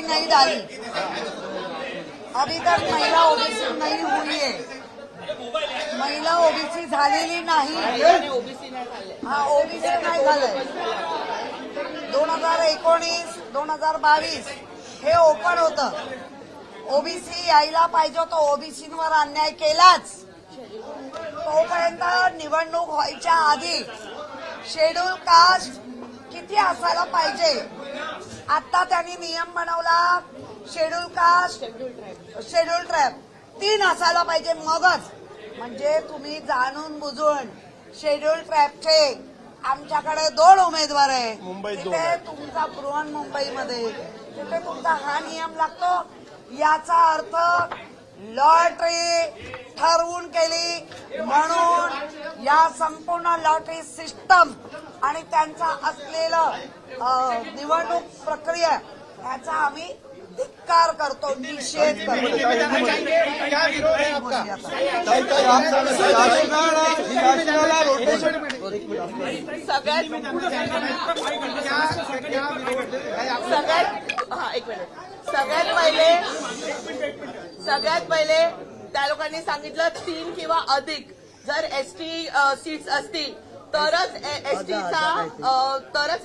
नहीं डाली, अभी तक महिला ओबीसी नहीं हुई है, महिला ओबीसी झालेली नाही। हा ओबीसी नाही झालंय। 2019 2022 हे ओपन होतं। ओबीसी यायला पाहिजे होतं, ओबीसींवर अन्याय केलाच। तोपर्यंत निवडणूक व्हायच्या आधी शेड्यूल कास्ट किती असायला पाहिजे, आता त्यांनी नियम बनवला शेड्यूल कास्ट शेड्यूल ट्राइब 3 असायला पाहिजे, मगच म्हणजे तुम्ही जाणून बुजून शेड्यूल ट्राइबचे आमच्याकडे 2 उमेदवार आहे, तिथे तुमचा बृहन्मुंबईमध्ये तिथे तुमचा हा नियम लागतो। याचा अर्थ लॉटरी ठरवून केली म्हणून या संपूर्ण लॉटरी सिस्टम आणि त्यांचा असलेलं निवडणूक प्रक्रिया याचा आम्ही धिक्कार करतो, निषेध करतो। सगळ्यात पहिले त्या लोकांनी सांगितलं 3 किंवा अधिक जर एसटी सीट्स असतील तरच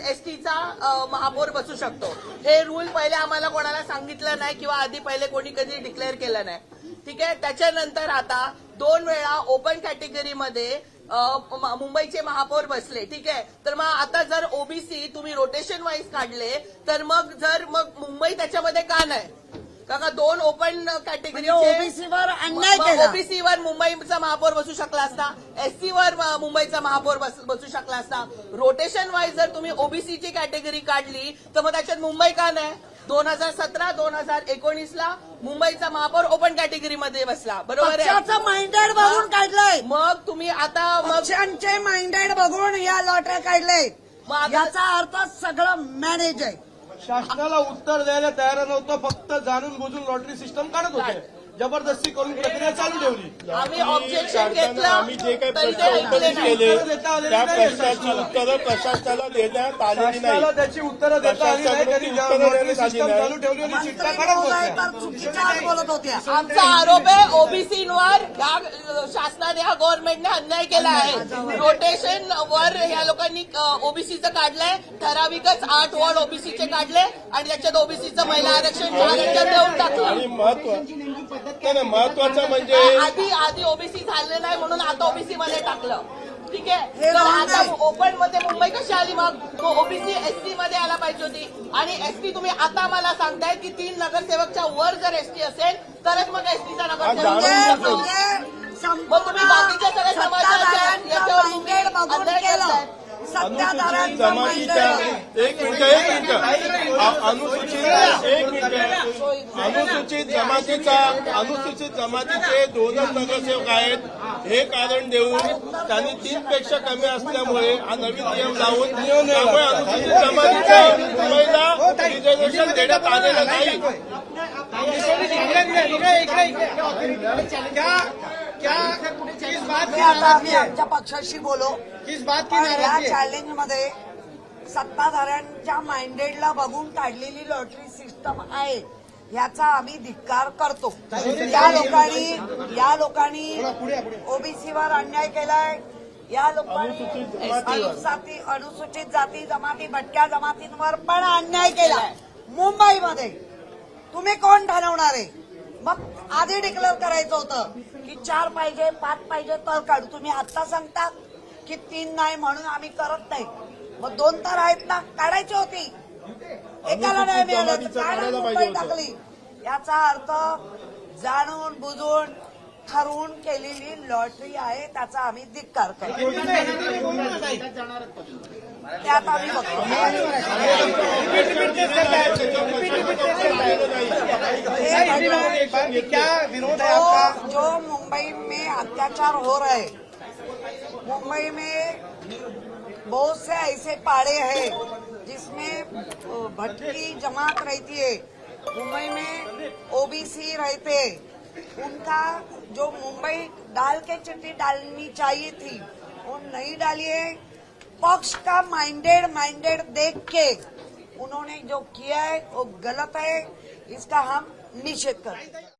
एसटीचा महापौर बसू शकतो। हे रूल पहिले आम्हाला कोणाला सांगितलं नाही किंवा आधी पहिले कोणी कधी डिक्लेअर केलं नाही, ठीक आहे। त्याच्यानंतर आता 2 वेळा ओपन कॅटेगरीमध्ये मुंबईचे महापौर बसले, ठीक आहे। तर मग आता जर ओबीसी तुम्ही रोटेशन वाईज काढले तर मग मुंबई त्याच्यामध्ये का नाही? का 2 ओपन कॅटेगरी ओबीसीवर अन्याय केला, ओबीसीवर मुंबईचा महापौर बसू शकला असता, एससीवर मुंबईचा महापौर बसू शकला असता। रोटेशन वाईज जर तुम्ही ओबीसीची कॅटेगरी काढली तर मग त्याच्यात मुंबई का नाही? 2017-2019ला मुंबईचा महापौर ओपन कॅटेगरीमध्ये बसला, बरोबर आहे? पक्षाचं माइंडेड बघून काढलंय, मग तुम्ही आता पक्षांचे माइंडेड बघून या लॉटऱ्या काढले, याचा अर्थ सगळं मॅनेज आहे। शासनाला उत्तर द्यायला तयार नव्हतं, फक्त जाणून बुजून लॉटरी सिस्टम काढत होते, जबरदस्ती करून प्रक्रिया चालू ठेवली। आम्ही ऑब्जेक्शन घेतलं, आम्ही जे काही प्रश्न उपस्थित केले त्या प्रश्नाची उत्तरं प्रशासनाला देण्यात आलेली नाही, त्याची उत्तरं देता आली नाही, त्यांनी लॉटरी सिस्टम चालू ठेवली आणि चिठ्ठ्या काढत होत्या। चुकीच्या बोलत होत्या। आमचा आरोप आहे ओबीसीवर शासनाने या गव्हर्नमेंटने अन्याय केला आहे। रोटेशन वर या लोकांनी ओबीसीचं काढलंय, ठराविकच 8 वॉर्ड ओबीसीचे काढले आणि त्याच्यात ओबीसीचं महिला आरक्षण देऊन टाकलं। आणि महत्वाचं म्हणजे आधी ओबीसी झालं नाही म्हणून आता ओबीसी मध्ये टाकलं, ठीक आहे। तर आता ओपन मध्ये मुंबई कशी आली? मग ओबीसी एसटी मध्ये आला पाहिजे होती, आणि एसटी तुम्ही आता मला सांगताय की 3 नगरसेवकच्या वर जर एसटी असेल तरच मग एसटीचा नगरसेवक, मग तुम्ही बाकीच्या सगळ्या समाजाच्या याच्यावर तुम्ही अन्याय करताय। अनुसूचित जमातीच्या अनुसूचित जमातीचे 2च नगरसेवक आहेत, हे कारण देऊन त्यांनी 3 पेक्षा कमी असल्यामुळे हा नवीन नियम लावून त्यामुळे अनुसूचित जमातीच्या मुंबईला रिझर्वेशन देण्यात आलेलं नाही। आता आम्ही आमच्या पक्षाशी बोलो, या चॅलेंज मध्ये सत्ताधाऱ्यांच्या माइंडेडला बघून काढलेली लॉटरी सिस्टम आहे, याचा आम्ही धिक्कार करतो। या लोकांनी ओबीसीवर अन्याय केलाय, या लोकांनी अनुसूचित जाती जमाती भटक्या जमातींवर पण अन्याय केला। मुंबईमध्ये तुम्ही कोण ठरवणार आहे? मग आधी डिक्लेअर करायचं होतं की 4 पाहिजे 5 पाहिजे तर काढू, तुम्ही आता सांगता की 3 नाही म्हणून आम्ही करत नाही। मग 2 तर आहेत ना, काढायची होती, एकाला नाही मिळालं तर मुंबई टाकली। याचा अर्थ जाणून बुजून ठरवून केलेली लॉटरी आहे, त्याचा आम्ही धिक्कार करतो। त्यात आम्ही बघतो जो मुंबई में अत्याचार हो रहा है, मुंबई में बहुत से ऐसे पाड़े हैं जिसमें भटकी जमात रहती है, मुंबई में ओबीसी रहते, उनका जो मुंबई डाल के चिट्ठी डालनी चाहिए थी वो नहीं डाली है। पक्ष का माइंडेड देख के उन्होंने जो किया है वो गलत है। इसका हम निषेध करते हैं।